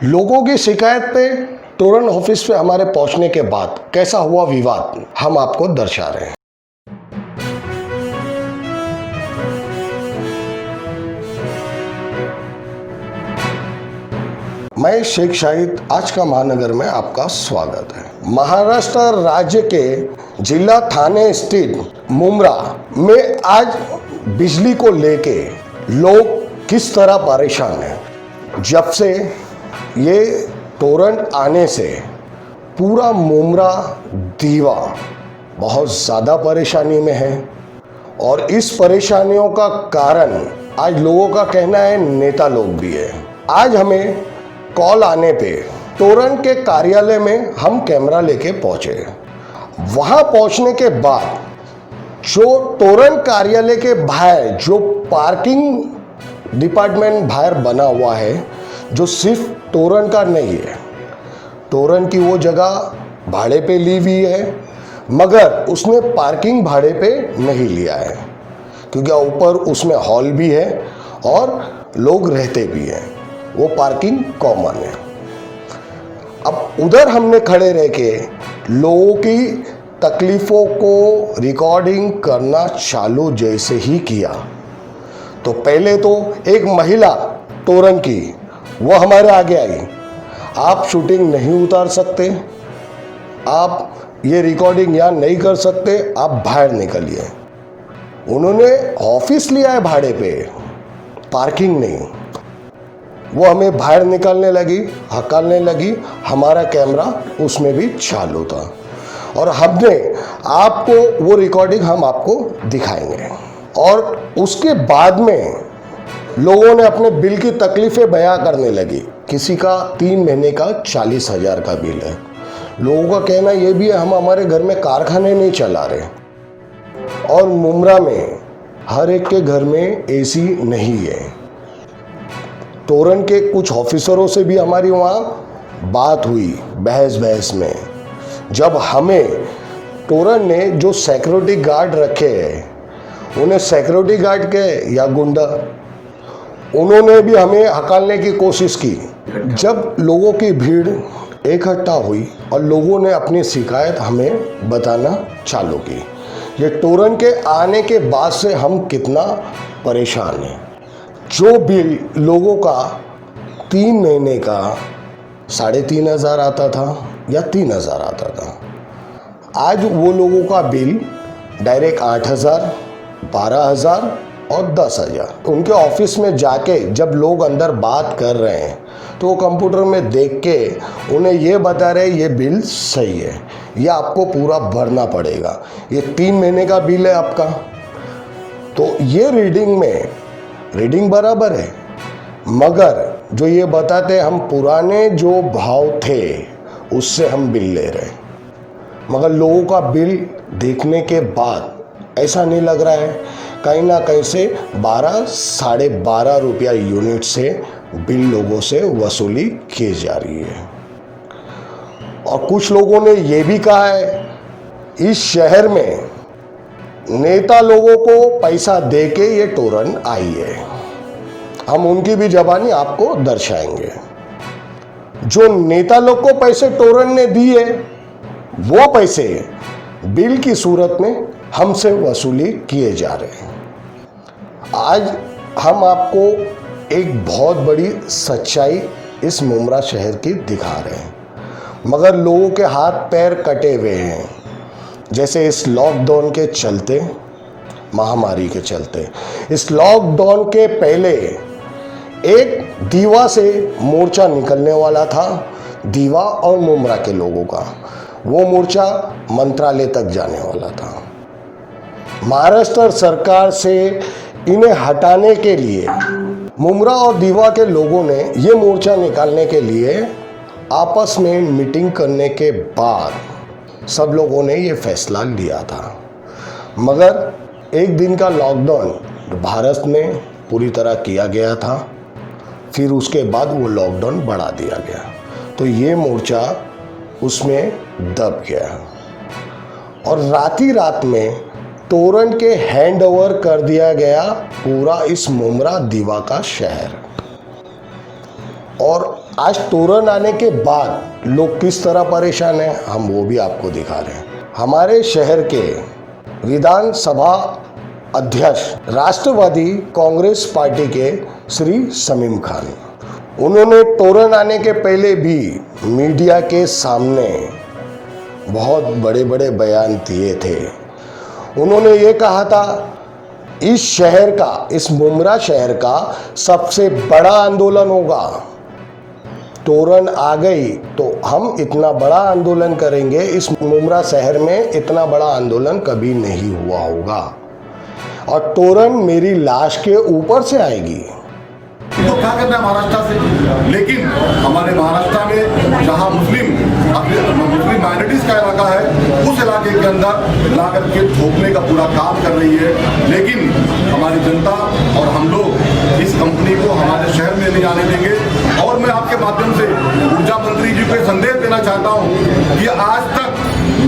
लोगों की शिकायत पे तोरण ऑफिस पे हमारे पहुंचने के बाद कैसा हुआ विवाद, हम आपको दर्शा रहे हैं। मैं शेख शाहिद, आज का महानगर में आपका स्वागत है। महाराष्ट्र राज्य के जिला थाने स्थित मुंब्रा में आज बिजली को लेके लोग किस तरह परेशान हैं। जब से ये तोरण आने से पूरा मुंब्रा दीवा बहुत ज़्यादा परेशानी में है और इस परेशानियों का कारण आज लोगों का कहना है नेता लोग भी है। आज हमें कॉल आने पे तोरण के कार्यालय में हम कैमरा लेके पहुंचे। वहां पहुंचने के बाद जो तोरण कार्यालय के बाहर जो पार्किंग डिपार्टमेंट बाहर बना हुआ है, जो सिर्फ तोरण का नहीं है, तोरण की वो जगह भाड़े पे ली हुई है, मगर उसने पार्किंग भाड़े पे नहीं लिया है क्योंकि ऊपर उसमें हॉल भी है और लोग रहते भी हैं। वो पार्किंग कॉमन है। अब उधर हमने खड़े रह के लोगों की तकलीफ़ों को रिकॉर्डिंग करना चालू जैसे ही किया तो पहले तो एक महिला तोरण की वो हमारे आगे आई, आप शूटिंग नहीं उतार सकते, आप ये रिकॉर्डिंग यहाँ नहीं कर सकते, आप बाहर निकलिए। उन्होंने ऑफिस लिया है भाड़े पे, पार्किंग नहीं। वो हमें बाहर निकालने लगी, हकालने लगी। हमारा कैमरा उसमें भी चालू था और हमने आपको वो रिकॉर्डिंग हम आपको दिखाएंगे। और उसके बाद में लोगों ने अपने बिल की तकलीफ़ें बयां करने लगी। किसी का 3 महीने का 40,000 का बिल है। लोगों का कहना ये भी है हम हमारे घर में कारखाने नहीं चला रहे और मुंब्रा में हर एक के घर में एसी नहीं है। तोरण के कुछ ऑफिसरों से भी हमारी वहाँ बात हुई बहस में। जब हमें तोरण ने जो सिक्योरिटी गार्ड रखे हैं, उन्हें सिक्योरिटी गार्ड के या गुंडा, उन्होंने भी हमें हकालने की कोशिश की। जब लोगों की भीड़ इकट्ठा हुई और लोगों ने अपनी शिकायत हमें बताना चालू की, ये तोरण के आने के बाद से हम कितना परेशान हैं। जो बिल लोगों का 3 महीने का 3,500 आता था या 3,000 आता था, आज वो लोगों का बिल डायरेक्ट 8,000, 12,000 और 10,000। उनके ऑफिस में जाके जब लोग अंदर बात कर रहे हैं तो वो कंप्यूटर में देख के उन्हें ये बता रहे ये बिल सही है, ये आपको पूरा भरना पड़ेगा, ये 3 महीने का बिल है आपका। तो ये रीडिंग बराबर है, मगर जो ये बताते हम पुराने जो भाव थे उससे हम बिल ले रहे हैं। मगर लोगों का बिल देखने के बाद ऐसा नहीं लग रहा है, कहीं ना कहीं से 12, 12.5 रुपया यूनिट से बिल लोगों से वसूली की जा रही है। और कुछ लोगों ने ये भी कहा है इस शहर में नेता लोगों को पैसा दे के ये तोरण आई है। हम उनकी भी ज़बानी आपको दर्शाएंगे। जो नेता लोग को पैसे तोरण ने दिए, वो पैसे बिल की सूरत में हमसे वसूली किए जा रहे हैं। आज हम आपको एक बहुत बड़ी सच्चाई इस मुंब्रा शहर की दिखा रहे हैं, मगर लोगों के हाथ पैर कटे हुए हैं। जैसे इस लॉकडाउन के चलते, महामारी के चलते, इस लॉकडाउन के पहले एक दीवा से मोर्चा निकलने वाला था, दीवा और मुंब्रा के लोगों का। वो मोर्चा मंत्रालय तक जाने वाला था। महाराष्ट्र सरकार से इन्हें हटाने के लिए मुंब्रा और दीवा के लोगों ने ये मोर्चा निकालने के लिए आपस में मीटिंग करने के बाद सब लोगों ने ये फैसला लिया था। मगर एक दिन का लॉकडाउन भारत में पूरी तरह किया गया था, फिर उसके बाद वो लॉकडाउन बढ़ा दिया गया, तो ये मोर्चा उसमें दब गया और रात में तोरण के हैंड ओवर कर दिया गया पूरा इस मुंब्रा दीवा का शहर। और आज तोरन आने के बाद लोग किस तरह परेशान हैं, हम वो भी आपको दिखा रहे हैं। हमारे शहर के विधानसभा अध्यक्ष राष्ट्रवादी कांग्रेस पार्टी के श्री शमीम खान, उन्होंने तोरन आने के पहले भी मीडिया के सामने बहुत बड़े बड़े बयान दिए थे। उन्होंने ये कहा था इस शहर का, इस मुमरा शहर का सबसे बड़ा आंदोलन होगा। तोरन आ गई तो हम इतना बड़ा आंदोलन करेंगे, इस मुमरा शहर में इतना बड़ा आंदोलन कभी नहीं हुआ होगा और तोरन मेरी लाश के ऊपर से आएगी। तो क्या करना है महाराष्ट्र से, लेकिन हमारे महाराष्ट्र में जहां मुस्लिम माइनॉरिटीज का इलाका है, उस इलाके के अंदर ला करके ठोकने का पूरा काम कर रही है। लेकिन हमारी जनता और हम लोग इस कंपनी को हमारे शहर में नहीं आने देंगे। और मैं आपके माध्यम से ऊर्जा मंत्री जी को संदेश देना चाहता हूँ कि आज तक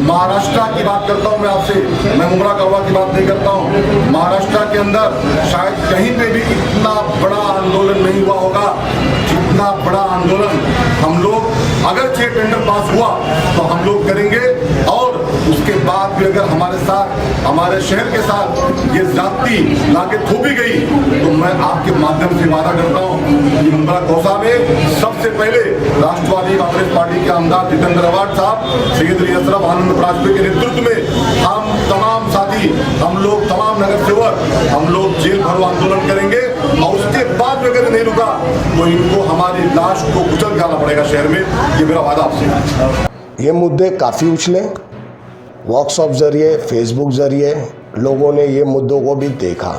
महाराष्ट्र की बात करता हूं मैं आपसे, मैं मुमरा कौवा की बात नहीं करता हूं। महाराष्ट्र के अंदर शायद कहीं पे भी इतना बड़ा आंदोलन नहीं हुआ होगा जितना बड़ा आंदोलन हम लोग, अगर 6 टेंडर पास हुआ तो हम लोग करेंगे। और उसके बाद भी अगर हमारे साथ, हमारे शहर के साथ ये जाति लाके थोपी गई तो मैं आपके माध्यम से वादा करता हूं कि मुमरा कौसा में सबसे पहले राष्ट्रवादी कांग्रेस पार्टी के आमदार जितेंद्र अवार्ड साहब, सैयद अली अशरफ आनंद पराजपे के नेतृत्व में हम तमाम साथी, हम लोग तमाम नगर सेवक, हम लोग जेल भरो आंदोलन करेंगे। और उसके बाद में अगर नहीं रुका तो इनको हमारी लाश को कुचल के आना पड़ेगा शहर में, ये मेरा वादा आपसे। ये मुद्दे काफ़ी उछले, व्हाट्सएप जरिए, फेसबुक जरिए लोगों ने ये मुद्दों को भी देखा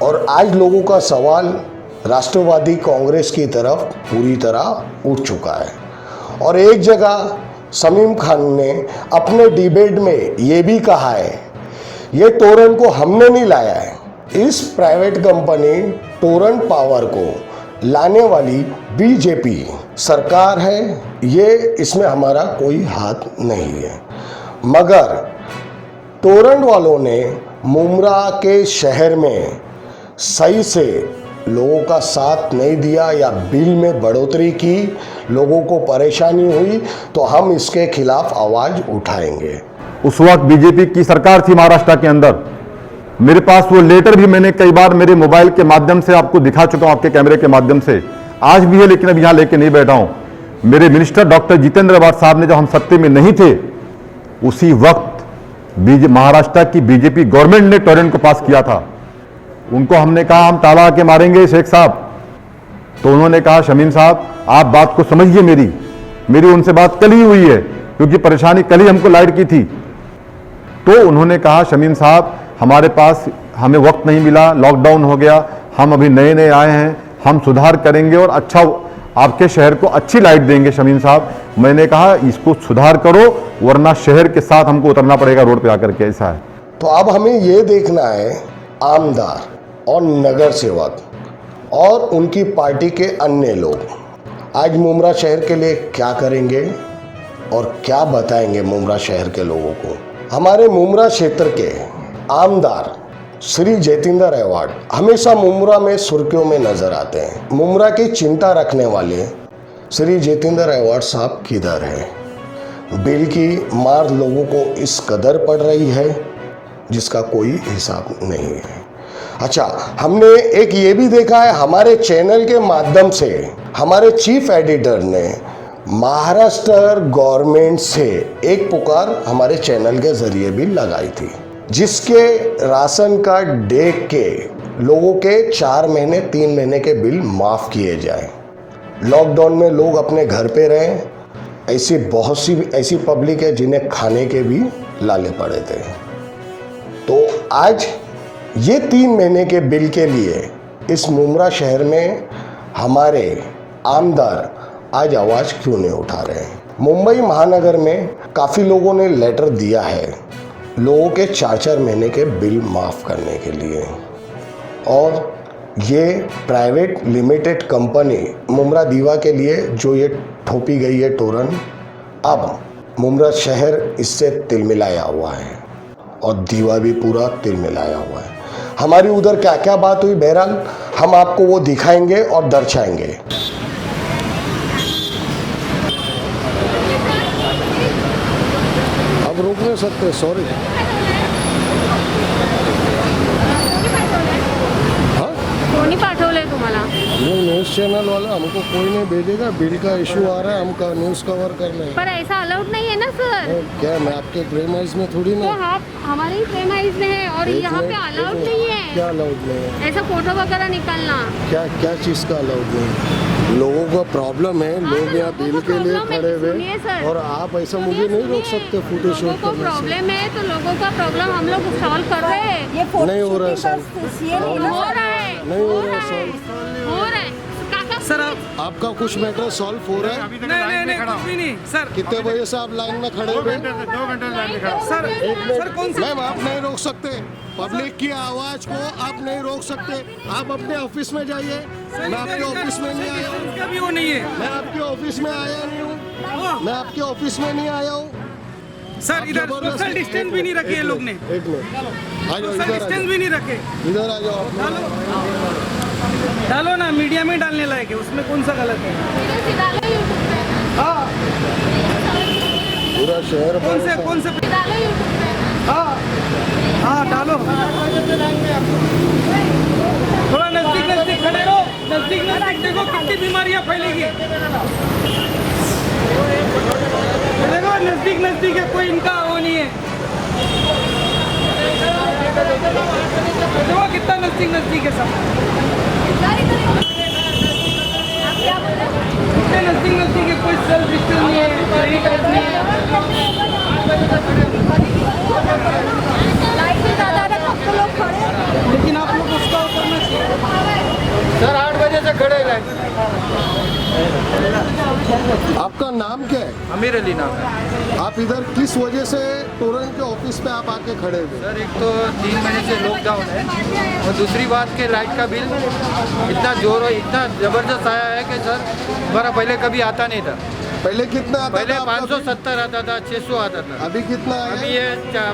और आज लोगों का सवाल राष्ट्रवादी कांग्रेस की तरफ पूरी तरह उठ चुका है। और एक जगह शमीम खान ने अपने डिबेट में ये भी कहा है, ये तोरन को हमने नहीं लाया है, इस प्राइवेट कंपनी तोरन पावर को लाने वाली बीजेपी सरकार है, ये इसमें हमारा कोई हाथ नहीं है। मगर तोरन वालों ने मुमरा के शहर में सही से लोगों का साथ नहीं दिया या बिल में बढ़ोतरी की, लोगों को परेशानी हुई, तो हम इसके खिलाफ आवाज उठाएंगे। उस वक्त बीजेपी की सरकार थी महाराष्ट्र के अंदर। मेरे पास वो लेटर भी मैंने कई बार मेरे मोबाइल के माध्यम से आपको दिखा चुका हूं, आपके कैमरे के माध्यम से, आज भी है, लेकिन अब यहां लेके नहीं बैठा हूं। मेरे मिनिस्टर डॉक्टर जितेंद्र अवार्ड साहब ने जब हम सत्ते में नहीं थे, उसी वक्त महाराष्ट्र की बीजेपी गवर्नमेंट ने टोरेंट को पास किया था। उनको हमने कहा हम ताला के मारेंगे शेख साहब, तो उन्होंने कहा शमीम साहब आप बात को समझिए, मेरी उनसे बात कल ही हुई है क्योंकि परेशानी कल ही हमको लाइट की थी। तो उन्होंने कहा शमीम साहब हमारे पास, हमें वक्त नहीं मिला, लॉकडाउन हो गया, हम अभी नए नए आए हैं, हम सुधार करेंगे और अच्छा आपके शहर को अच्छी लाइट देंगे शमीम साहब। मैंने कहा इसको सुधार करो वरना शहर के साथ हमको उतरना पड़ेगा रोड पे आकर के, ऐसा है। तो अब हमें ये देखना है आमदार और नगर सेवक और उनकी पार्टी के अन्य लोग आज मुमरा शहर के लिए क्या करेंगे और क्या बताएंगे मुमरा शहर के लोगों को। हमारे मुमरा क्षेत्र के आमदार श्री जितेंद्र अवार्ड हमेशा मुमरा में सुर्खियों में नजर आते हैं। मुमरा की चिंता रखने वाले श्री जितेंद्र अवार्ड साहब किधर हैं? बिल की मार लोगों को इस कदर पड़ रही है जिसका कोई हिसाब नहीं है। अच्छा, हमने एक ये भी देखा है, हमारे चैनल के माध्यम से हमारे चीफ एडिटर ने महाराष्ट्र गवर्नमेंट से एक पुकार हमारे चैनल के जरिए भी लगाई थी, जिसके राशन कार्ड देख के लोगों के 4 महीने 3 महीने के बिल माफ़ किए जाए। लॉकडाउन में लोग अपने घर पे रहें, ऐसी बहुत सी ऐसी पब्लिक है जिन्हें खाने के भी लाले पड़े थे। तो आज ये 3 महीने के बिल के लिए इस मुमरा शहर में हमारे आमदार आज आवाज़ क्यों नहीं उठा रहे हैं? मुंबई महानगर में काफ़ी लोगों ने लेटर दिया है लोगों के 4-4 महीने के बिल माफ़ करने के लिए, और ये प्राइवेट लिमिटेड कंपनी मुमरा दीवा के लिए जो ये ठोपी गई है तोरन, अब मुमरा शहर इससे तिलमिलाया हुआ है और दीवा भी पूरा तिलमिलाया हुआ है। हमारी उधर क्या क्या बात हुई, बहरहाल हम आपको वो दिखाएंगे और दर्शाएंगे। सकते, सॉरी। हाँ कोणी पाठवलंय तुम्हाला? नहीं, न्यूज़ चैनल वाला हमको कोई नहीं भेजेगा, बिल का इशू आ रहा है, हमका न्यूज़ कवर करना है। पर ऐसा अलाउड नहीं है ना सर। क्या मैं आपके प्रेमाइज में थोड़ी तो ना? आप हमारे ही प्रेमाइज में है और एक यहाँ पे मिनट, अलाउड एक नहीं मिनट। है क्या अलाउड नहीं है? ऐसा फोटो वगैरह निकालना। क्या क्या चीज़ का अलाउड नहीं है? लोगों का प्रॉब्लम है, हाँ, लोग तो यहाँ लोगों बिल को के लिए प्रॉब्लम है, खड़े सुनिए हुए सर। और आप ऐसा सुनिए, मुझे नहीं रोक सुनिए। सकते फोटो शूट लोगों को करने से। प्रॉब्लम है तो लोगों का प्रॉब्लम हम लोग सॉल्व कर रहे हैं। ये फोटो नहीं हो रहा है शूटिंग का सीन हो है ना? रहा है, नहीं हो हो रहा है रहा है, solve। हो रहा है। काका सर आप आपका कुछ मैटर सॉल्व हो रहा है? नहीं कुछ भी नहीं सर। कितने बजे से आप लाइन में खड़े हुए? सर सर कौन सा मैम आप नहीं रोक सकते, पब्लिक की आवाज को आप नहीं रोक सकते। आप अपने ऑफिस में जाइए, मैं आपके ऑफिस में नहीं आया हूँ। इसका भी वो नहीं है मैं आपके ऑफिस में आया नहीं हूँ, मैं आपके ऑफिस में नहीं आया हूँ। सर। इधर सोशल डिस्टेंस भी नहीं रखे ये लोग ने, एक मिनट आ जाओ, सोशल इधर आ डिस्टेंस जाओ, भी नहीं रखे। इधर आ जाओ आप। डालो ना, मीडिया में डालने लायक है, उसमें कौन सा गलत है? डालो यूट्यूब पे, हाँ पूरा शहर कौन से डालो यूट्यूब पे। हाँ हाँ डालो। थोड़ा नजदीक खड़े रहो, नजदीक देखो कितनी बीमारियां फैलेगी। देखो नजदीक है, कोई इनका वो नहीं है। देखो कितना नजदीक है सब, कितने नजदीक है, कोई सेल्फ डिस्टेंस नहीं है, सैनिटाइज नहीं है। लाइट भी ज़्यादा है, तब तो लोग खड़े हैं। लेकिन आप लोग उसका वो करना चाहिए। सर 8 बजे से खड़े हैं। आपका नाम क्या है? अमीर अली नाम है। आप इधर किस वजह से टोरेंट के ऑफिस पे आप आके खड़े हुए? सर एक तो 3 महीने से लॉकडाउन है और दूसरी बात के लाइट का बिल इतना जोर और इतना ज़बरदस्त आया है कि सर हमारा पहले कभी आता नहीं था। पहले कितना आता पहले था आपका बिल? 570 आता था, 600 आता था। अभी कितना अभी आया? ये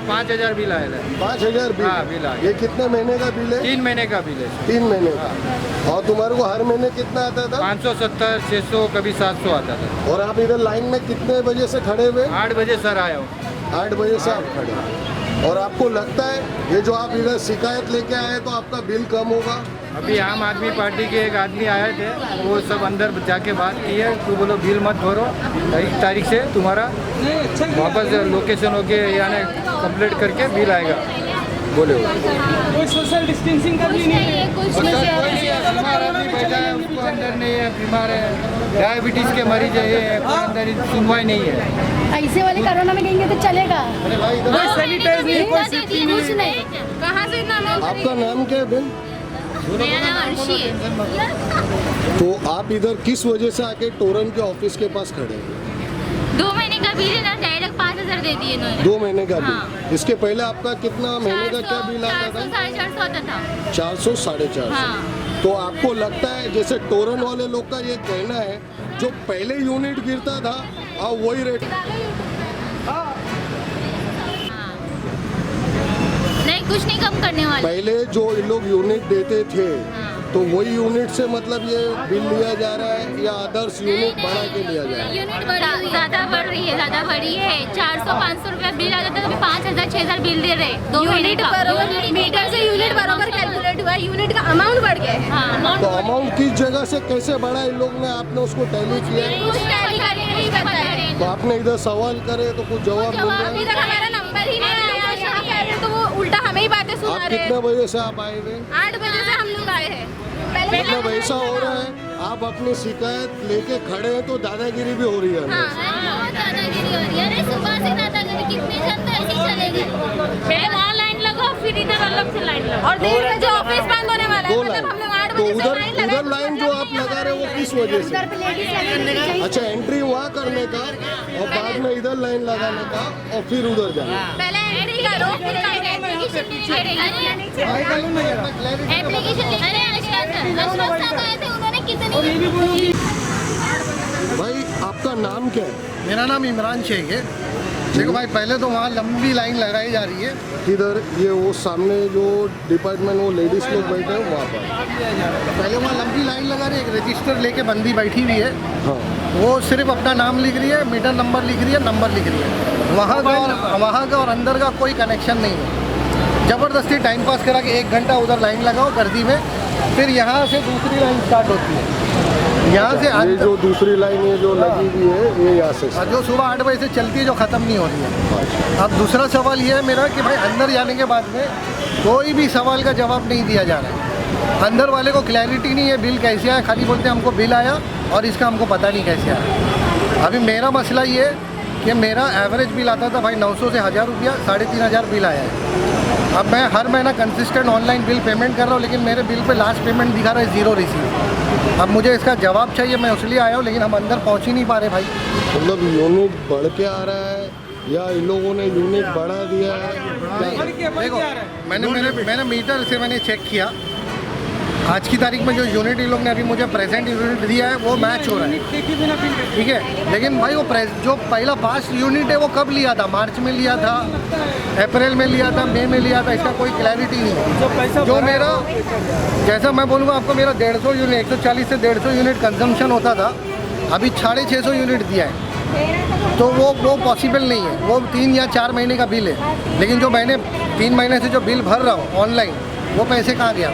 5000 बिल आया है। 5000 बिल। हाँ, बिल आ गया। ये कितने महीने का बिल है? 3 महीने का बिल है। 3 महीने का। और तुम्हारे को हर महीने कितना आता था? 570, 600, कभी 700 आता था। और आप इधर लाइन में कितने बजे से खड़े हुए? 8 बजे सर आया हूँ। 8 बजे से आप खड़े हैं। और आपको लगता है ये जो आप इधर शिकायत लेके आए तो आपका बिल कम होगा? अभी आम आदमी पार्टी के एक आदमी आए थे, वो सब अंदर जाके बात की है, तो बोलो बिल मत भरो, 1 तारीख से तुम्हारा नहीं अच्छा किया। वापस लोकेशन होके यानी कंप्लीट करके बिल आएगा बोले वो। कोई सोशल डिस्टेंसिंग का भी नहीं है। कुछ और नहीं सर है। कोई नहीं है, बीमार आदमी बैठा है, उसको अंदर नहीं है, बीमार है, डायबिटीज के मरीज है, ये कोई अंदर सुनवाई नहीं है। ऐसे वाले कोरोना में गएंगे तो चलेगा। कोई सैनिटाइज नहीं, कोई सेफ्टी कुछ नहीं। नहीं। कहाँ से इतना अमाउंट? आपका नाम क्या है बहन? मेरा नाम अर्शी है। तो आप इधर किस वजह से आके टोरेंट के ऑफिस के पास खड़े हैं? 2 महीने का बिल है ना, डायरेक्ट 5000 दे दिए इन्होंने। 2 महीने का बिल। हाँ। इसके पहले आपका कितना महीने का क्या बिल आता 400, था? 450 आता था। 400 450। हाँ। तो आपको लगता है जैसे टोरेंट वाले लोग का ये कहना है जो पहले यूनिट गिरता था अब वही रेट? हाँ। नहीं, कुछ नहीं कम करने वाले। पहले जो ये लोग यूनिट देते थे हाँ। तो वही यूनिट से मतलब ये बिल लिया जा रहा है या अदर्स यूनिट बढ़ा के लिया जा रहा है? यूनिट ज़्यादा बढ़ रही है, ज़्यादा बढ़ी है। 400-500 रुपया बिल आ जाता है, अभी 5000-6000 बिल दे रहे हैं 2 महीने का। मीटर से यूनिट बराबर कैलकुलेट हुआ, यूनिट का अमाउंट बढ़ गया है। हाँ, तो अमाउंट किस जगह से कैसे बढ़ा इन लोग ने? आपने उसको टैली किया? कुछ अधिकारी नहीं पता है। तो आपने इधर सवाल करे तो कुछ जवाब मिल रहा अभी है? तक हमारा नंबर ही नहीं आया, यहाँ कह रहे तो वो उल्टा हमें ही बातें सुना आप रहे कितने हैं। बजे से आप आए हुए? 8 बजे से हम लोग आए हैं। मतलब ऐसा हो रहा है आप अपनी शिकायत लेके खड़े हैं तो दादागिरी भी हो रही है अंदर से। बहुत दादागिरी हो रही है। अरे सुबह से दादागिरी, कितने जन तो ऐसे ही चले गए। पहले वहाँ लाइन लगाओ, फिर इधर अलग से लाइन लगाओ। और देर में जो ऑफिस बंद होने वाला है, दो मतलब लाइन। हम लोग 8 तो बजे से उधर लाइन लगा उधर लाइन जो आप लगा रहे हो वो किस वजह से? उधर पे लेडीज लगी। अच्छा, एंट्री वहाँ करने का और बाद में इधर लाइन लगाने का और फिर उधर जाना। पहले एंट्री करो, फिर एप्लीकेशन। अरे अशरफ साहब आए थे, उन्होंने कितनी और ये भी बोलो कि भाई आपका नाम क्या है? मेरा नाम इमरान शेख है। देखो भाई, पहले तो वहाँ लंबी लाइन लगाई जा रही है। किधर? ये वो सामने जो डिपार्टमेंट वो लेडीज लोग बैठे हैं वहाँ पर। पहले वहाँ लंबी लाइन लगा रही है, एक रजिस्टर लेके बंदी बैठी हुई है, हाँ। वो सिर्फ अपना नाम लिख रही है, मीटर नंबर लिख रही है, नंबर लिख रही है। वहाँ का और अंदर का कोई कनेक्शन नहीं है। ज़बरदस्ती टाइम पास करा के 1 घंटा उधर लाइन लगाओ गर्दी में, फिर यहाँ से दूसरी लाइन स्टार्ट होती है। यहाँ से ये जो दूसरी लाइन है जो लगी हुई है ये यहाँ से जो सुबह 8 बजे से चलती है, जो ख़त्म नहीं हो रही है। अब दूसरा सवाल ये है मेरा कि भाई अंदर जाने के बाद में कोई भी सवाल का जवाब नहीं दिया जा रहा है। अंदर वाले को क्लैरिटी नहीं है बिल कैसे आया, खाली बोलते हैं हमको बिल आया और इसका हमको पता नहीं कैसे आया। अभी मेरा मसला ये है कि मेरा एवरेज बिल आता था भाई 900 से 1000 रुपया, 3500 बिल आया है। अब मैं हर महीना कंसिस्टेंट ऑनलाइन बिल पेमेंट कर रहा हूँ, लेकिन मेरे बिल पे लास्ट पेमेंट दिखा रहा है 0 रिसीव। अब मुझे इसका जवाब चाहिए, मैं इसलिए आया हूँ, लेकिन हम अंदर पहुँच ही नहीं पा रहे भाई। मतलब यूनिट बढ़ के आ रहा है या इन लोगों ने यूनिट बढ़ा दिया है? देखो मैंने मीटर से मैंने चेक किया, आज की तारीख में जो यूनिट इन लोग ने अभी मुझे प्रेजेंट यूनिट दिया है वो मैच हो रहा है, ठीक है। लेकिन भाई वो जो पहला पास यूनिट है वो कब लिया था? मार्च में लिया था, अप्रैल में लिया था, मई में लिया था, इसका कोई क्लैरिटी नहीं है। जो मेरा जैसा मैं बोलूँगा आपको, मेरा 150 यूनिट 140 से 150 यूनिट कंजम्पशन होता था, अभी 650 यूनिट दिया है, तो वो पॉसिबल नहीं है। वो 3 या 4 महीने का बिल है, लेकिन जो मैंने 3 महीने से जो बिल भर रहा हूँ ऑनलाइन, वो पैसे कहाँ गया?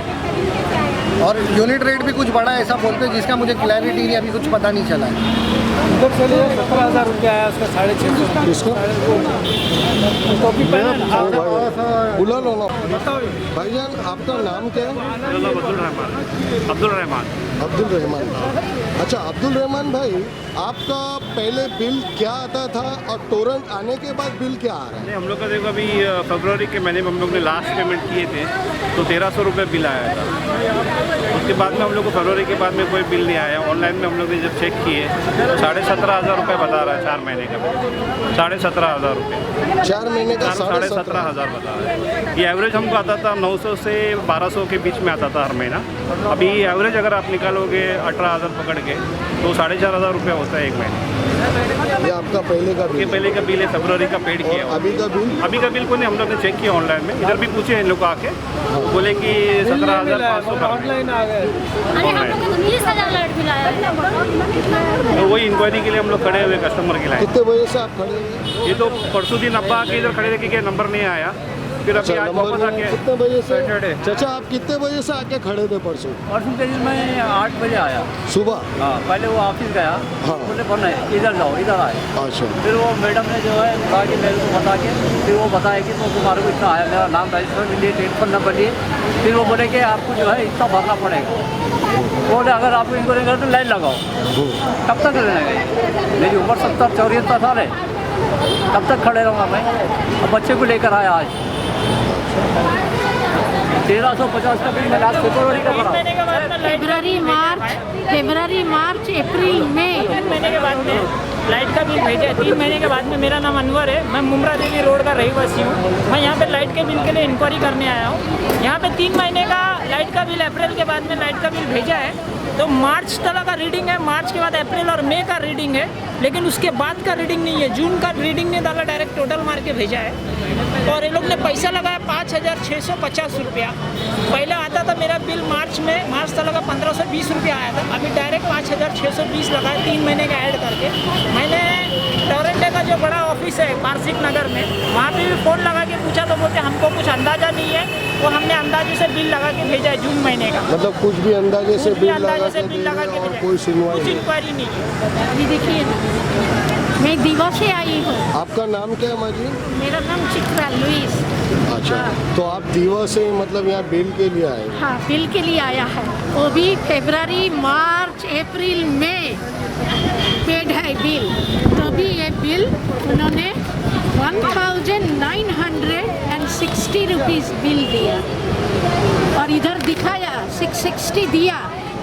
और यूनिट रेट भी कुछ बड़ा है ऐसा बोलते हैं, जिसका मुझे क्लैरिटी नहीं, अभी कुछ पता नहीं चला है। उधर चलिए 17,000 रुपया आया उसका 650। किसको टोपी पहना बुला लो ना। भाईजान आपका नाम क्या है? अब्दुल रहमान। अब्दुल रहमान। अच्छा अब्दुल रहमान भाई, आपका पहले बिल क्या आता था और टोरेंट आने के बाद बिल क्या आ रहा है? हम लोग का देखो अभी फरवरी के महीने में हम लोग ने लास्ट पेमेंट किए थे तो 1300 रुपये बिल आया था। उसके बाद में हम लोग को फरवरी के बाद में कोई बिल नहीं आया। ऑनलाइन में हम लोग ने जब चेक किए तो 17,500 रुपये बता रहा है 4 महीने का बिल। 17,500 रुपये 4 महीने का 17,500 बता रहा है। ये एवरेज हमको आता था 900 से 1200 के बीच में आता था हर महीना। अभी एवरेज अगर आप निकालोगे 18,000 पकड़ के तो 4,500 रुपये होता है 1 महीने। ये आपका पहले का बिल? पहले का बिल है, फरवरी का पेड किया। अभी का बिल? अभी का बिल को नहीं, हम लोग ने चेक किया ऑनलाइन में, इधर भी पूछे इन लोग को आके, बोले कि 17,500 ऑनलाइन आ गए। अरे हम लोग को 20,000 लाइट बिल आया है। तो वही इंक्वायरी के लिए हम लोग खड़े हुए कस्टमर के लाइन। कितने बजे से आप खड़े हैं? ये तो परसों दिन अब्बा के इधर खड़े थे कि नंबर नहीं आया, फिर अभी आज वापस आके कितने बजे से? सैटरडे। चाचा आप कितने बजे से आके खड़े थे परसों? परसों के दिन मैं 8 बजे आया सुबह? हाँ, पहले वो ऑफिस गया, हाँ। बोले कौन है इधर जाओ, इधर आए। अच्छा। फिर वो मैडम ने जो है कहा कि मेरे को बता के, फिर वो बताया कि तो तुम्हारे को इतना आया, मेरा नाम रजिस्टर के लिए, टेलीफोन नंबर लिए। फिर वो बोले कि आपको जो है इतना भरना पड़ेगा। बोले अगर आपको इंक्वायरी करें तो लाइन लगाओ। कब तक लगेगा? मेरी उम्र 70-74 साल है, कब तक खड़े रहूँगा मैं? अब बच्चे को लेकर आया आज 1350 का बिल मैंने आज फरवरी का भरा। फरवरी मार्च अप्रैल मई 3 महीने के बाद में लाइट का बिल भेजा है। 3 महीने के बाद में। मेरा नाम अनवर है, मैं मुमरा देवी रोड का रहवासी हूँ। मैं यहाँ पे लाइट के बिल के लिए इंक्वायरी करने आया हूँ। यहाँ पे 3 महीने का लाइट का बिल, अप्रैल के बाद में लाइट का बिल भेजा है, तो मार्च तक का रीडिंग है, मार्च के बाद अप्रैल और मई का रीडिंग है, लेकिन उसके बाद का रीडिंग नहीं है। जून का रीडिंग नहीं डाला, डायरेक्ट टोटल मार के भेजा है। और ये लोग ने पैसा लगाया 5,650 रुपया। पहले आता था मेरा बिल मार्च तक का 1,520 रुपया आया था, अभी डायरेक्ट 5,620 लगाया 3 महीने का ऐड करके। मैंने टोरेंटे का जो बड़ा ऑफिस है पारसिक नगर में, वहाँ पे भी फ़ोन लगा के पूछा तो बोलते हमको कुछ अंदाज़ा नहीं है, वो हमने अंदाजे से बिल लगा के भेजा है जून महीने का। मतलब कुछ भी अंदाजे से बिल लगा के भेजा है, कोई सुनवाई कुछ इंक्वायरी नहीं है। अभी देखिए मैं दीवा से आई हूँ। आपका नाम क्या है माँ जी? मेरा नाम चित्रा लुइस। अच्छा, तो आप दीवा से मतलब यहाँ बिल के लिए आए? हाँ, बिल के लिए आया है। वो भी फरवरी मार्च अप्रैल मई पेड है बिल। तो भी ये बिल उन्होंने 1,960 रुपीज़ बिल दिया, और इधर दिखाया 660 दिया।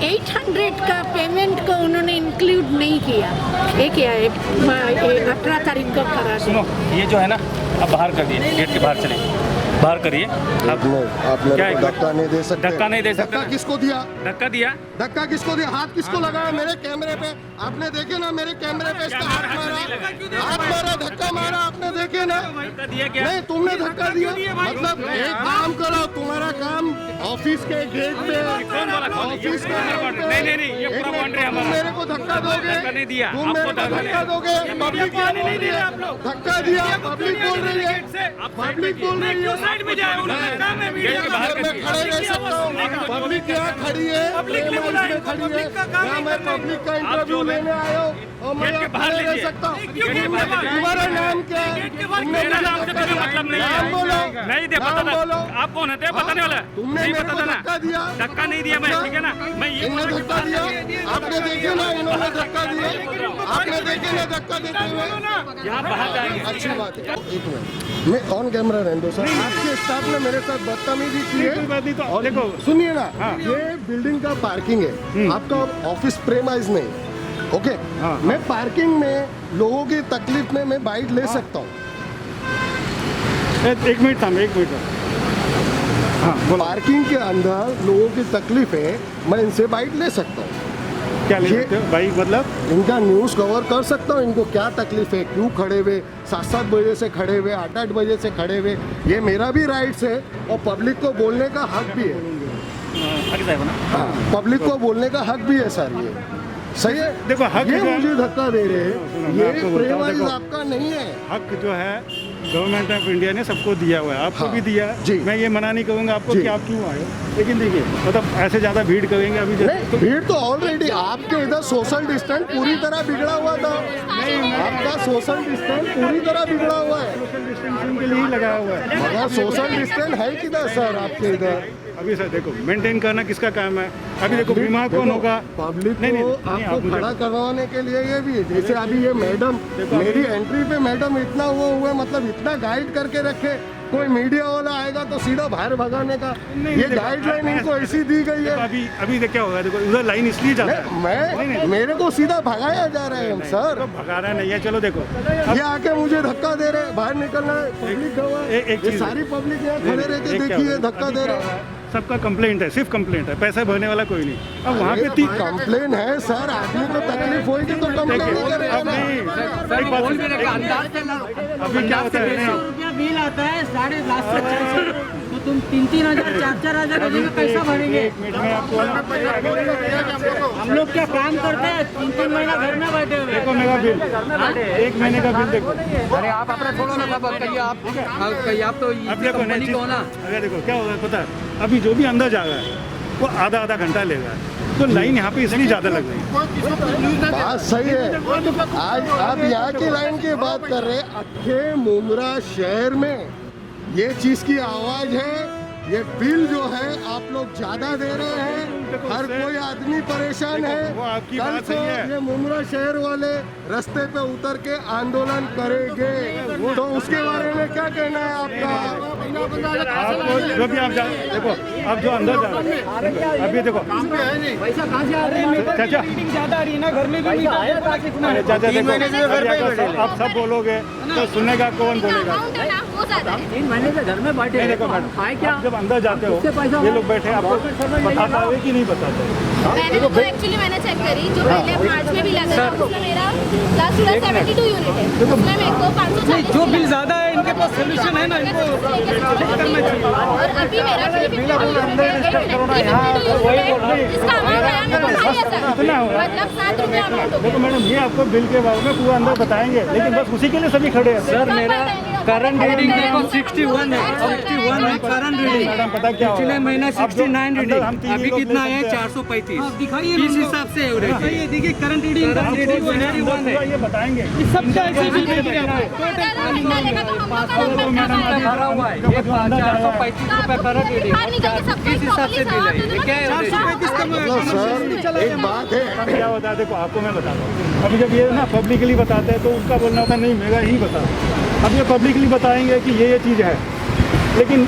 800 का पेमेंट को उन्होंने इंक्लूड नहीं किया। ये क्या है, 18 तारीख को करा। सुनो, ये जो है ना अब बाहर कर दिए, गेट के बाहर चले। बाहर करिए आप। आप मेरे क्या को धक्का नहीं दे सकते। धक्का नहीं दे सकते। धक्का किसको दिया? धक्का दिया। धक्का किसको दिया? हाथ किसको लगाया मेरे कैमरे पे? आपने देखे ना मेरे कैमरे पे इसका हाथ मारा, धक्का मारा, आपने देखे ना? धक्का दिया क्या? नहीं, तुमने धक्का दिया। मतलब एक काम करो, तुम्हारा काम ऑफिस के गेट पे, ऑफिस के गेट पे, नहीं, ये पूरा बाउंड्री तुम हमारा। मेरे को धक्का दोगे? धक्का नहीं दिया। तुम मेरे को धक्का दोगे? पब्लिक क्या बोल रही है? धक्का दिया, पब्लिक बोल रही है, पब्लिक बोल रही है। साइड में जाए, उन्होंने कहा मैं मीडिया के बाहर मैं खड़े रह सकता हूँ। पब्लिक यहाँ खड़ी है, पब्लिक ने मैं बुलाया, इसमें खड़ी है। पब्लिक का काम यहाँ है मैं करना। पब्लिक का आप इंटरव्यू जो है, लेने आया हूँ और मैं गेट के यहाँ बाहर खड़े रह लीजिए। सकता हूँ। क्यों गेट के बाहर? तुम्हारा नाम क्या है? मेरा नाम से तुम्हें मतलब नहीं नाम है। बोलो, नहीं दे पता नाम बोलो। आप कौन है बताने वाला? तुमने नहीं मेरे पता को था ना। धक्का दिया। धक्का नहीं दिया मैं, ठीक है ना? मैं ये इन्होंने धक्का दिया, आपने देखे ना इन्होंने धक्का दिया, आपने देखे ना धक्का देते हुए। यहाँ बाहर जाएंगे। अच्छी बात है। एक मिनट, मैं ऑन कैमरा रहने दो सर। आपके स्टाफ ने मेरे साथ बदतमीजी की है। और देखो सुनिए ना, ये बिल्डिंग का पार्किंग है, आपका ऑफिस प्रेमाइज नहीं। ओके, मैं पार्किंग में लोगों की तकलीफ में मैं बाइट ले सकता हूँ। एक मिनट था, एक मिनट। पार्किंग के अंदर लोगों की तकलीफ है, मैं इनसे बाइट ले सकता हूँ। क्या ले सकते हो भाई? मतलब इनका न्यूज़ कवर कर सकता हूँ, इनको क्या तकलीफ है, क्यों खड़े हुए, 7-7 बजे से खड़े हुए, 8-8 बजे से खड़े हुए, ये मेरा भी राइट्स है और पब्लिक को बोलने का हक भी है। हाँ, पब्लिक को बोलने का हक भी है सर, ये सही है। देखो हक ये जो है- मुझे धक्का दे रहे हैं, मैं ये आपको बोलता हूँ, प्रेमाइज देखो। आपका नहीं है। हक जो है गवर्नमेंट ऑफ इंडिया ने सबको दिया हुआ है, आपको हाँ, भी दिया। जी। मैं ये मना नहीं करूँगा आपको जी। कि आप क्यों आए हो, लेकिन देखिए मतलब ऐसे ज़्यादा भीड़ करेंगे अभी नहीं, भीड़ तो ऑलरेडी आपके इधर सोशल डिस्टेंस पूरी तरह बिगड़ा हुआ था। आपका सोशल डिस्टेंस पूरी तरह बिगड़ा हुआ है। सोशल डिस्टेंसिंग के लिए ही लगाया हुआ है। मगर सोशल डिस्टेंस है किधर सर आपके इधर? अभी सर देखो मेंटेन करना किसका काम है? अभी देखो बीमार कौन होगा? पब्लिक नहीं, को नहीं, आपको आप मुझे- खड़ा करवाने के लिए ये भी है। जैसे अभी ये मैडम मेरी एंट्री पे मैडम इतना वो हुआ, मतलब इतना गाइड करके रखे, कोई मीडिया वाला आएगा तो सीधा बाहर भगाने का ये देखो, गाइडलाइन इनको ऐसी दी गई है। अभी क्या होगा? देखो उधर लाइन इसलिए जाता है। मैं मेरे को सीधा भगाया जा रहा है सर। भगा रहा नहीं है, चलो देखो ये आके मुझे धक्का दे रहे, बाहर निकलना है, पब्लिक गवा है। एक ये चीज़- सारी पब्लिक यहाँ खड़े रह के देखिए धक्का दे रहे हैं। सबका कंप्लेंट है, सिर्फ कंप्लेंट है, पैसा भरने वाला कोई नहीं। अब वहाँ पे कंप्लेन है सर, आदमी को तकलीफ होगी तो कंप्लेन नहीं करेगा ना। एक बात अभी क्या होता है रुपया बिल आता है 3.5 से 4 तो तुम 3-3 हज़ार 4-4 हज़ार का कैसा भरेंगे? एक मिनट में आपको हम लोग क्या काम करते हैं 3-3 महीना घर में बैठे हुए। देखो मेरा बिल, 1 महीने का बिल देखो। अरे आप अपना छोड़ो ना सब, कहिए आप तो अब देखो कंपनी नई को ना। चीज़- अगर देखो क्या होगा पता है, अभी जो भी अंदर जा रहा है वो आधा घंटा लेगा, तो लाइन यहाँ पे इसलिए ज़्यादा लग रही है। बात सही है। आज आप यहाँ की लाइन की बात कर रहे हैं, अखे मुमरा शहर में ये चीज की आवाज है। ये बिल जो है आप लोग ज्यादा दे रहे हैं, हर कोई आदमी परेशान है। वो आपकी कल बात से सही है। ये मुमरा शहर वाले रास्ते पे उतर के आंदोलन करेंगे, तो उसके बारे में क्या कहना है आपका? आपको जो भी आप जा देखो, आप जो अंदर जा रहे हैं अभी देखो चाचा ज़्यादा आ रही है ना, घर में भी चाचा देखो अभी आप सब बोलोगे तो सुनेगा कौन बोलेगा? अमाउंट है ना वो ज्यादा है। 3 महीने से घर में बैठे नहीं देखो मैडम, आप जब अंदर जाते हो ये लोग बैठे आपको बताता है कि नहीं बताते? मैंने तो एक्चुअली मैंने चेक करी, जो पहले मार्च में भी लगा था उसमें मेरा लास्ट पूरा 72 यूनिट है, उसमें मेरे को 540 जो बिल ज़्यादा है इनके पास सोल्यूशन है ना, इनको और अभी मेरा 52 यूनिट है, इसका अमाउंट है ना भाई ऐसा मतलब 7 रुपये अमाउंट हो देखो मैडम, ये आपको बिल के बारे में पूरा अंदर बताएंगे, लेकिन बस उसी के लिए सभी खड़े हैं। सर मेरा करंट रीडिंग देखो 61 है, 61 है करंट रीडिंग। मैडम पता क्या होगा? पिछले महीना 69 रीडिंग, हम तीन ही अभी लोग कितना ले है? सकते हैं। 435। दिखाइए इस हिसाब से एवरेज है। ये देखिए करंट रीडिंग पूरा ये बताएंगे। सबका ऐसे बिल भेज रहे हैं। भरा हुआ है, ये 435 रुपए करंट रीडिंग, इस हिसाब से बिल है। ये क्या है? सर एक बात है, क्या होता है देखो, आपको मैं बताता हूँ। अभी जब ये ना पब्लिकली बताते हैं तो उसका बोलना होता है नहीं मेरा ही बता। अब ये पब्लिकली बताएंगे कि ये चीज़ है, लेकिन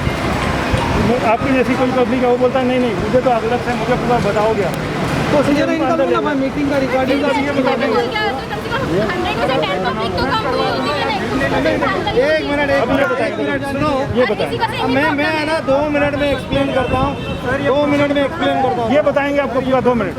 आपकी जैसी कोई पब्लिक है वो बोलता है नहीं नहीं मुझे तो अलग से मुझे पूरा बताओगे आप। तो जरा इनका बोलना भाई, मीटिंग का रिकॉर्डिंग का भी ये बता देंगे। 100 में से 10 पब्लिक तो कम हुई होगी, मैंने एक मिनट सुनो, ये बताएं। अब मैं है ना 2 मिनट में एक्सप्लेन करता हूँ, 2 मिनट में एक्सप्लेन करता हूँ। ये बताएंगे आपको पूरा 2 मिनट।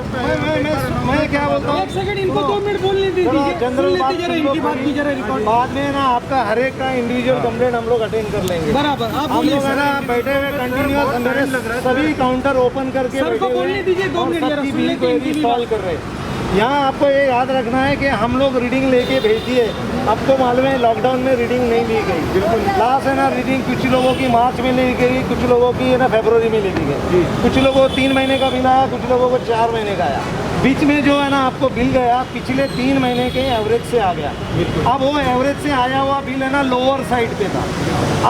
मैं क्या बोलता हूँ, 1 सेकंड इनको 2 मिनट बोलने दीजिए। जनरल बात जरा इनकी बात की जरा रिकॉर्ड। बाद में ना आपका हर एक का इंडिविजुअल कंप्लेंट हम लोग अटेंड कर लेंगे। बराबर, आप हम बोलिए लोग है ना बैठे हुए कंटिन्यूअस मेरे सभी काउंटर ओपन करके सर को बैठे हुए बोलने हैं दीजिए, 2 और मिनट जरा सबकी सुन बिल लेते हैं इनकी भी सॉल्व कर रहे हैं। यहाँ आपको ये याद रखना है कि हम लोग रीडिंग लेके भेजती है। आपको मालूम है लॉकडाउन में रीडिंग नहीं ली गई, बिल्कुल लास्ट है ना रीडिंग कुछ लोगों की मार्च में ली गई, कुछ लोगों की है ना फरवरी में ली गई, कुछ लोगों को 3 महीने का बिल आया, कुछ लोगों को 4 महीने का आया। बीच में जो है ना आपको बिल गया पिछले 3 महीने के एवरेज से आ गया। अब वो एवरेज से आया हुआ बिल है ना लोअर साइड पे था।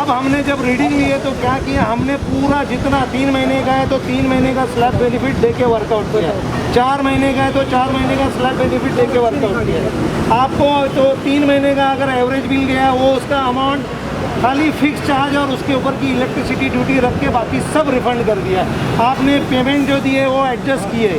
अब हमने जब रीडिंग लिए तो क्या किया, हमने पूरा जितना 3 महीने का है तो 3 महीने का स्लैब बेनिफिट दे के वर्कआउट किया, 4 महीने का है तो 4 महीने का स्लैब बेनिफिट दे के वर्कआउट किया। आपको तो 3 महीने का अगर एवरेज बिल गया वो उसका अमाउंट खाली फिक्स चार्ज और उसके ऊपर की इलेक्ट्रिसिटी ड्यूटी रख के बाकी सब रिफंड कर दिया। आपने पेमेंट जो दिए वो एडजस्ट किए,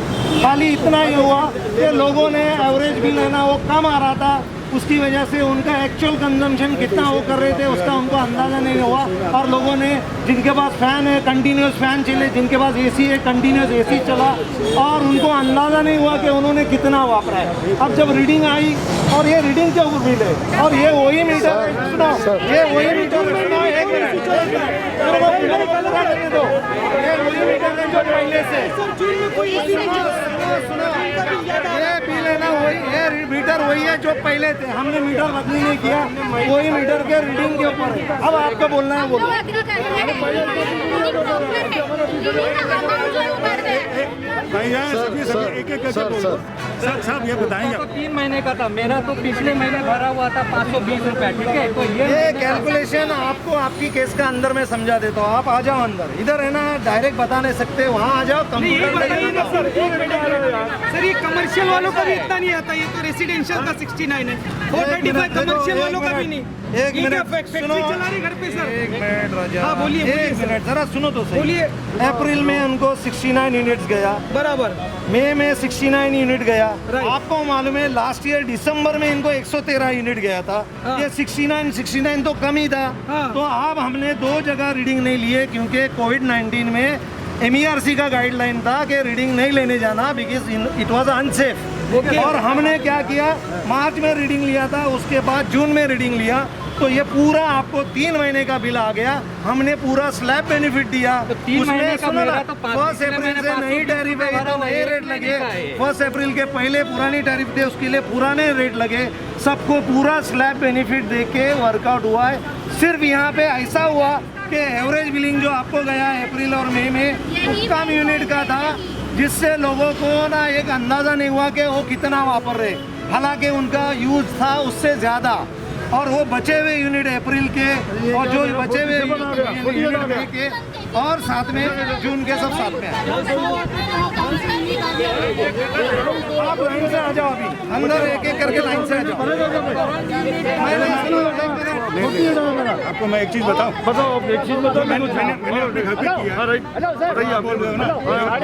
खाली इतना ही हुआ कि लोगों ने एवरेज बिल है ना वो कम आ रहा था, उसकी वजह से उनका एक्चुअल कंजम्पशन कितना वो कर रहे थे उसका उनको अंदाज़ा नहीं हुआ। और लोगों ने जिनके पास फ़ैन है कंटिन्यूस फ़ैन चले, जिनके पास एसी है कंटिन्यूस एसी चला, और उनको अंदाज़ा नहीं हुआ कि उन्होंने कितना वापरा है। अब जब रीडिंग आई और ये रीडिंग के ऊपर बिल है और ये वही मीटर सुनो, ये वही मीटर सुनो, एक मिनट दो, ये वही मीटर है जो पहले से ये बिल है ना वही ये मीटर वही है जो पहले थे। हमने मीटर बदली नहीं किया, वही मीटर के रीडिंग के ऊपर है। अब आपको बोलना है बोलो। सर साहब ये बताएंगे। 3 महीने का था, मेरा तो पिछले महीने भरा हुआ था 520 रुपये, ठीक है। तो ये कैलकुलेशन आपको आपकी केस का अंदर में समझा देता हूँ, आप आ जाओ अंदर। इधर है ना डायरेक्ट बता नहीं सकते, वहाँ आ जाओ कंप्यूटर सर ये कमर्शियल वालों का भी इतना नहीं आता, ये तो रेसिडेंशियल का 69 है, 435 कमर्शियल वालों का भी नहीं। एक मिनट फैक्ट्री चला रही घर पे सर। एक मिनट राजा, हाँ बोलिए, एक मिनट जरा सुनो तो सही। बोलिए। अप्रैल में उनको 69 यूनिट्स गया, बराबर। मई में 69 यूनिट गया। आपको मालूम है लास्ट ईयर दिसंबर में इनको 113 यूनिट गया था। ये 69 तो कम ही था। तो अब हमने 2 जगह रीडिंग नहीं लिए क्योंकि कोविड-19 में MERC का गाइडलाइन था कि रीडिंग नहीं लेने जाना, बिकॉज इट वाज अनसेफ। और हमने क्या किया, मार्च में रीडिंग लिया था, उसके बाद जून में रीडिंग लिया, तो ये पूरा आपको 3 महीने का बिल आ गया। हमने पूरा स्लैब बेनिफिट दिया। तो 3 महीने का मेरा तो 1 अप्रैल से नई टैरिफ है तो नए रेट लगे, 1 अप्रैल के पहले पुरानी टैरिफ थे उसके लिए पुराने रेट लगे। सबको पूरा स्लैब बेनिफिट दे के वर्कआउट हुआ है। सिर्फ यहाँ पे ऐसा हुआ कि एवरेज बिलिंग जो आपको गया अप्रैल और मई में वो कम यूनिट का था, जिससे लोगों को ना एक अंदाज़ा नहीं हुआ कि वो कितना वापर रहे, हालांकि उनका यूज था उससे ज़्यादा। और वो बचे हुए यूनिट अप्रैल के और जो बचे हुए यूनिट मई के और साथ में जून के सब साथ में आप लाइन से आ जाओ, अभी अंदर एक एक करके लाइन से आ जाओ। आपको मैं एक चीज बताऊं, एक चीज बताओ। मैंने अपने घर पे किया। बताइए, आप बोल रहे हो ना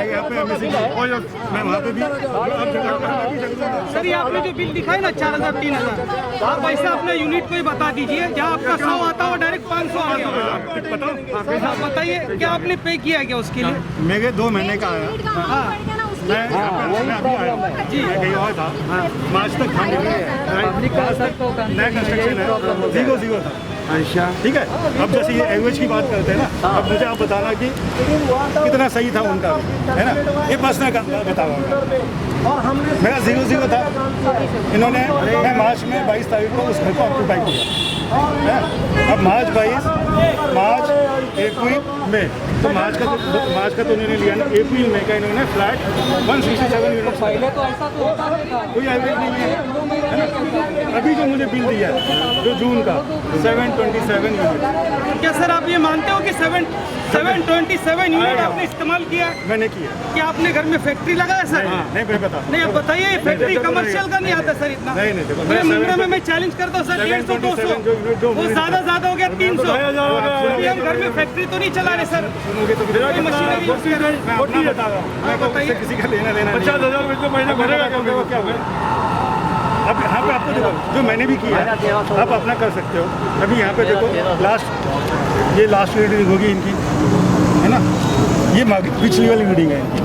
यहाँ पे मैं वहाँ पे भी। सर ये आपने जो बिल दिखाई ना 4000 3000, आप ऐसा अपने यूनिट को ही बता दीजिए। जहाँ आपका 100 आता हो डायरेक्ट 500 आ गया। बताओ, बताइए क्या आपने पे किया क्या उसके लिए? मेरे 2 महीने का आया। हाँ मैं अभी आया जी, मैं कहीं और था। मार्च तक था, नया कंस्ट्रक्शन है, 0 था। अच्छा ठीक है। अब जैसे ये एवरेज की बात करते हैं ना, अब मुझे आप बताना कि कितना सही था उनका, है ना। ये बस मैं बताऊँगा, मेरा 0 था। इन्होंने मैं मार्च में 22 तारीख को उस घर को ऑक्यूपाई किया। अब मार्च 22, मार्च, अप्रैल, मई, तो मार्च का तो उन्होंने लिया ना। अप्रैल मई का इन्होंने फ्लैट 167 यूनिट। पहले तो ऐसा तो होता नहीं था, कोई एवरेज नहीं है। अभी जो मुझे बिल दिया है जो जून का 727 यूनिट। क्या सर आप ये मानते हो कि 727 यूनिट आपने इस्तेमाल किया? मैंने किया। क्या आपने घर में फैक्ट्री लगाया सर? नहीं मैं बता नहीं, अब बताइए, फैक्ट्री कमर्शियल का नहीं आता सर इतना। नहीं मुंबई में मैं चैलेंज करता हूँ सर, 150 200 वो ज्यादा हो गया 300। अभी हम घर में फैक्ट्री तो नहीं चला रहे सर, मशीनरी यूज कर रहे हैं। किसी का लेना 50,000 महीना भरेगा क्या? अब यहाँ पे आपको देखो जो मैंने भी किया है आप अपना कर सकते हो। अभी यहाँ पे देखो ये लास्ट रीडिंग होगी इनकी, है ना, ये पिछली वाली रीडिंग है इनकी,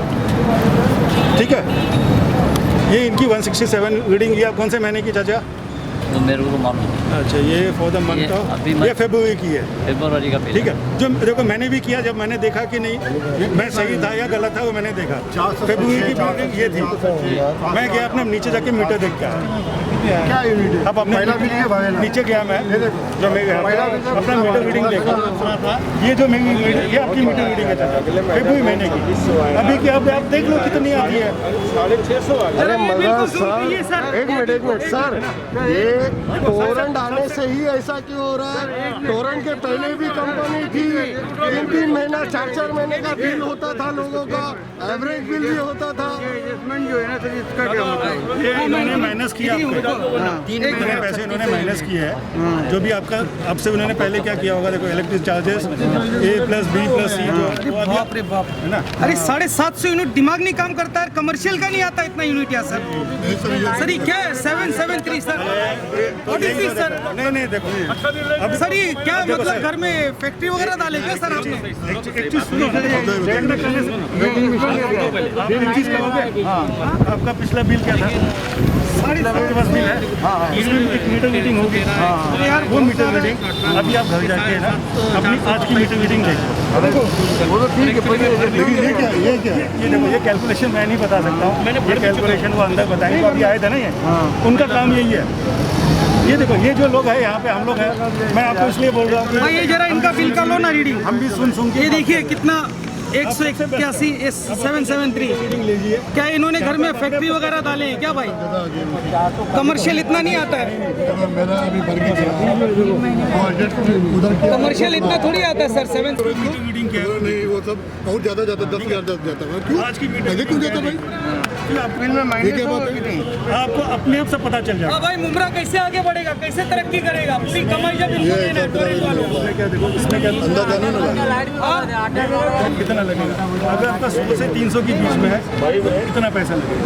ठीक है। ये इनकी 167 रीडिंग लिया, कौन से महीने की चाचा? तो मेरे को मालूम है। अच्छा, ये फॉर द मंथ ऑफ, ये फरवरी की है, फरवरी का, ठीक है। जो देखो मैंने भी किया, जब मैंने देखा कि नहीं मैं सही था या गलत था वो मैंने देखा, फरवरी की रीडिंग ये थी, मैं गया अपना नीचे जाके मीटर देख के आया। क्या यूनिट है? अब अपने नीचे गया मैं, जो मैं अपना मीटर रीडिंग देखा, ये जो मेरी ये आपकी मीटर रीडिंग है चाचा, फरवरी महीने की। अभी की आप देख लो कितनी आती है, 650। अरे मगर सर एक मिनट सर, ये टोरेंट आने से ही ऐसा क्यों हो रहा है? टोरेंट के पहले भी कंपनी थी, 3-3 महीना 4-4 महीने का बिल होता था लोगों का, एवरेज बिल भी होता था। जो है ना सर, इसका क्या होता है? ये इन्होंने माइनस किया, 3 महीने पैसे इन्होंने माइनस किए हैं। जो भी आपका आपसे उन्होंने पहले क्या किया होगा, देखो इलेक्ट्रिक चार्जेस A+B+C जो बाप रे बाप है ना। अरे 750 यूनिट दिमाग नहीं काम करता है, कमर्शियल का नहीं आता इतना यूनिट यहाँ सर। ये क्या है 773 sir? What is this sir? नहीं देखो अब सर ये क्या मतलब घर में फैक्ट्री वगैरह डाले क्या सर आपने? एक चीज सुनो, आप एक चीज कहोगे, आपका पिछला बिल क्या था? आपके पास बिल है, इसमें एक मीटर रीडिंग होगी यार, वो मीटर रीडिंग अभी आप घर जाके ना अपनी आज की मीटर रीडिंग देखो, वो तो ठीक है। लेकिन ये क्या ये देखो, ये कैलकुलेशन मैं नहीं बता सकता हूँ, ये कैलकुलेशन वो अंदर बताएंगे, तो अभी आए थे ना ये, उनका काम यही है। ये देखो, ये जो लोग हैं यहाँ पे, हम लोग हैं, मैं आपको इसलिए बोल रहा हूँ भाई ये जरा इनका बिल का लो ना रीडिंग, हम भी सुन के ये देखिए कितना 181 773 रीडिंग लीजिए। क्या इन्होंने घर में फैक्ट्री वगैरह डाले हैं क्या भाई? कमर्शियल इतना नहीं आता है, कमर्शियल इतना थोड़ी आता है सर। 7 रीडिंग क्या है? नहीं वो सब बहुत ज़्यादा जाता है, 10,000 जाता है। क्यों आज की पहले क्यों जाता भाई? आपको अपने आप से पता चल जाएगा। भाई मुमरा कैसे आगे बढ़ेगा, कैसे तरक्की करेगा? पूरी कमाई जब इनको देना है टोरेंट वालों को। क्या देखो इसमें क्या अंदाजा नहीं लगा कितना लगेगा? अगर आपका 100 से 300 के बीच में है, कितना पैसा लगेगा?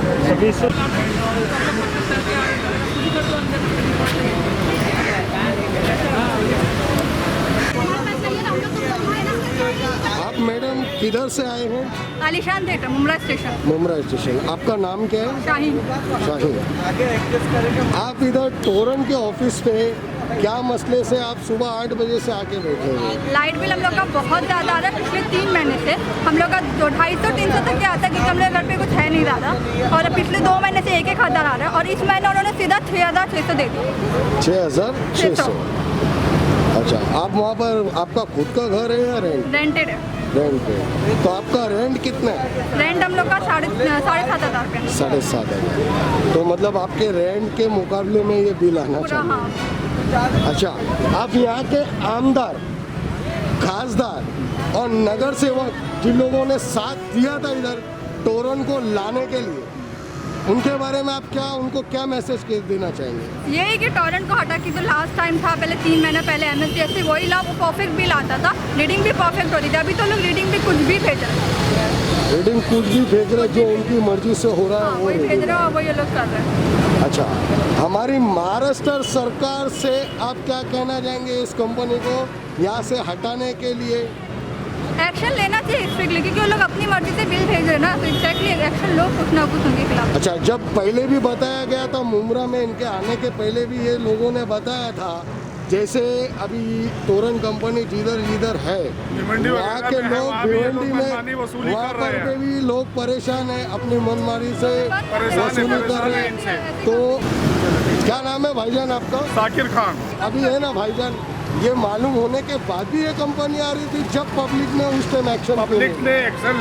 आप मैडम किधर से आए हैं? आलिशान theatre Mumbra station. Mumbra station. आपका नाम क्या है? शाहीन। शाहीन। आप इधर टोरेंट के ऑफिस पे क्या मसले से आप सुबह 8 बजे से आके बैठे हैं? लाइट बिल हम लोग का बहुत ज़्यादा आ रहा है पिछले 3 महीने से। हम लोग का 250-300 तक क्या आता है क्योंकि हम लोग घर पे कुछ है नहीं ज़्यादा, और पिछले 2 महीने से एक हजार आ रहा है, और इस महीने उन्होंने सीधा 6,600 दे दिया। 6,600। अच्छा, आप वहाँ पर आपका खुद का घर है या रेंट? रेंटेड है। रेंट पे। तो आपका रेंट कितना है? रेंट हम लोग का 7,500 रुपये। 7,500। तो मतलब आपके रेंट के मुकाबले में ये बिल आना पूरा चाहिए। हाँ। अच्छा, आप यहाँ के आमदार, खासदार और नगर सेवक जिन लोगों ने साथ दिया था इधर टोरेंट को लाने के लिए, उनके बारे में आप उनको क्या मैसेज देना चाहेंगे? यही कि टोरेंट को हटा के जो लास्ट टाइम था, पहले 3 महीने पहले MSDF वही ला, वो परफेक्ट बिल आता था, रीडिंग भी परफेक्ट होती थी। अभी तो लोग रीडिंग भी कुछ भी भेज रहे हैं, रीडिंग कुछ भी भेज रहे, जो उनकी मर्जी से हो रहा है वही भेज रहे हैं और वही ये लोग कर रहे हैं। अच्छा, हमारी महाराष्ट्र सरकार से आप क्या कहना चाहेंगे इस कंपनी को यहाँ से हटाने के लिए? एक्शन लेना चाहिए स्ट्रिक्टली, क्योंकि वो लोग अपनी मर्जी से बिल भेज रहे हैं ना, तो एग्जैक्टली एक्शन लो कुछ ना कुछ उनके खिलाफ। अच्छा, जब पहले भी बताया गया था मुमरा में, इनके आने के पहले भी ये लोगों ने बताया था, जैसे अभी टोरेंट कंपनी जिधर है वहाँ के लोग भिवंडी में, वहाँ पर पे भी लोग परेशान हैं, अपनी मनमानी से वसूली कर रहे हैं। तो क्या नाम है भाईजान आपका? साकिर खान। अभी है ना भाईजान, ये मालूम होने के बाद भी ये कंपनी आ रही थी, जब पब्लिक ने उस टाइम एक्शन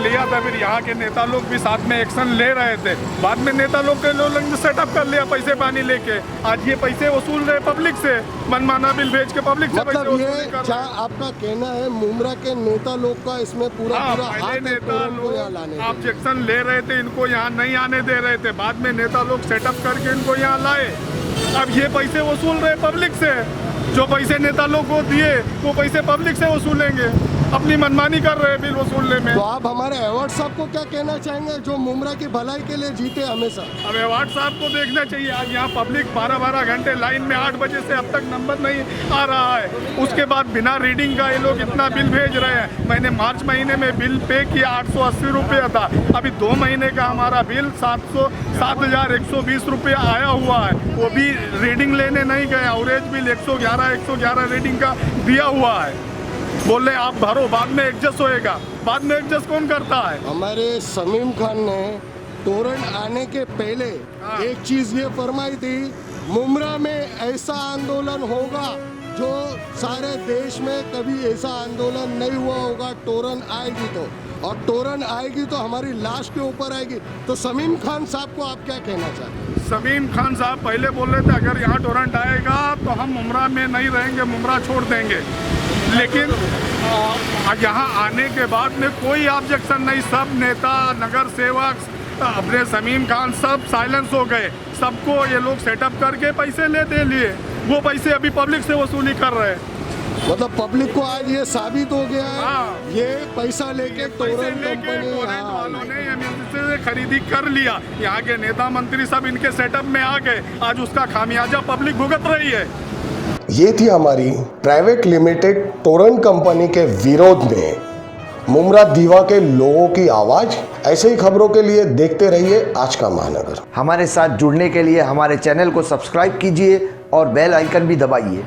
लिया था, फिर यहाँ के नेता लोग भी साथ में एक्शन ले रहे थे। बाद में नेता लोग के लोग सेटअप कर लिया पैसे पानी लेके, आज ये पैसे वसूल रहे पब्लिक से, मनमाना बिल भेज के पब्लिक से। मतलब ये क्या आपका कहना है, मुमरा के नेता लोग का इसमें पूरा हाथ है टोरेंट को यहाँ लाने? आप एक्शन ले रहे थे, इनको यहाँ नहीं आने दे रहे थे, बाद में नेता लोग सेटअप करके इनको यहाँ लाए। अब ये पैसे वसूल रहे पब्लिक से, जो पैसे नेता लोग को दिए वो पैसे पब्लिक से वसूलेंगे। अपनी मनमानी कर रहे हैं बिल वसूलने में। तो आप हमारे अवार्ड साहब को क्या कहना चाहेंगे जो मुमरा की भलाई के लिए जीते हमेशा? अब अवार्ड साहब को देखना चाहिए, आज यहाँ पब्लिक 12-12 घंटे लाइन में 8 बजे से अब तक नंबर नहीं आ रहा है, उसके बाद बिना रीडिंग का ये लोग इतना बिल भेज रहे हैं। मैंने मार्च महीने में बिल पे किया 880 रुपये था, अभी 2 महीने का हमारा बिल 7,120 रुपये आया हुआ है, वो भी रीडिंग लेने नहीं गए। एवरेज बिल 111 रीडिंग का दिया हुआ है, बोले आप भरो बाद में एडजस्ट होएगा। बाद में एडजस्ट कौन करता है? हमारे समीम खान ने तोरण आने के पहले एक चीज ये फरमाई थी, मुमरा में ऐसा आंदोलन होगा जो सारे देश में कभी ऐसा आंदोलन नहीं हुआ होगा, तोरण आएगी तो, और तोरण आएगी तो हमारी लाश के ऊपर आएगी। तो समीम खान साहब को आप क्या कहना चाहते हैं? समीम खान साहब पहले बोल रहे थे अगर यहाँ टोरेंट आएगा तो हम मुमरा में नहीं रहेंगे, मुमरा छोड़ देंगे, लेकिन यहाँ आने के बाद में कोई ऑब्जेक्शन नहीं। सब नेता, नगर सेवक, अपने समीम खान सब साइलेंस हो गए, सबको ये लोग सेटअप करके पैसे लेते लिए, वो पैसे अभी पब्लिक से वसूली कर रहे हैं। मतलब पब्लिक को आज ये साबित हो गया है, ये पैसा लेके टोरेंट कंपनी वालों ने से खरीदी कर लिया, यहाँ के नेता मंत्री सब इनके सेटअप में आ गए, आज उसका खामियाजा पब्लिक भुगत रही है। ये थी हमारी प्राइवेट लिमिटेड टोरेंट कंपनी के विरोध में मुमरा दीवा के लोगों की आवाज। ऐसे ही खबरों के लिए देखते रहिए आज का महानगर। हमारे साथ जुड़ने के लिए हमारे चैनल को सब्सक्राइब कीजिए और बेल आइकन भी दबाइए।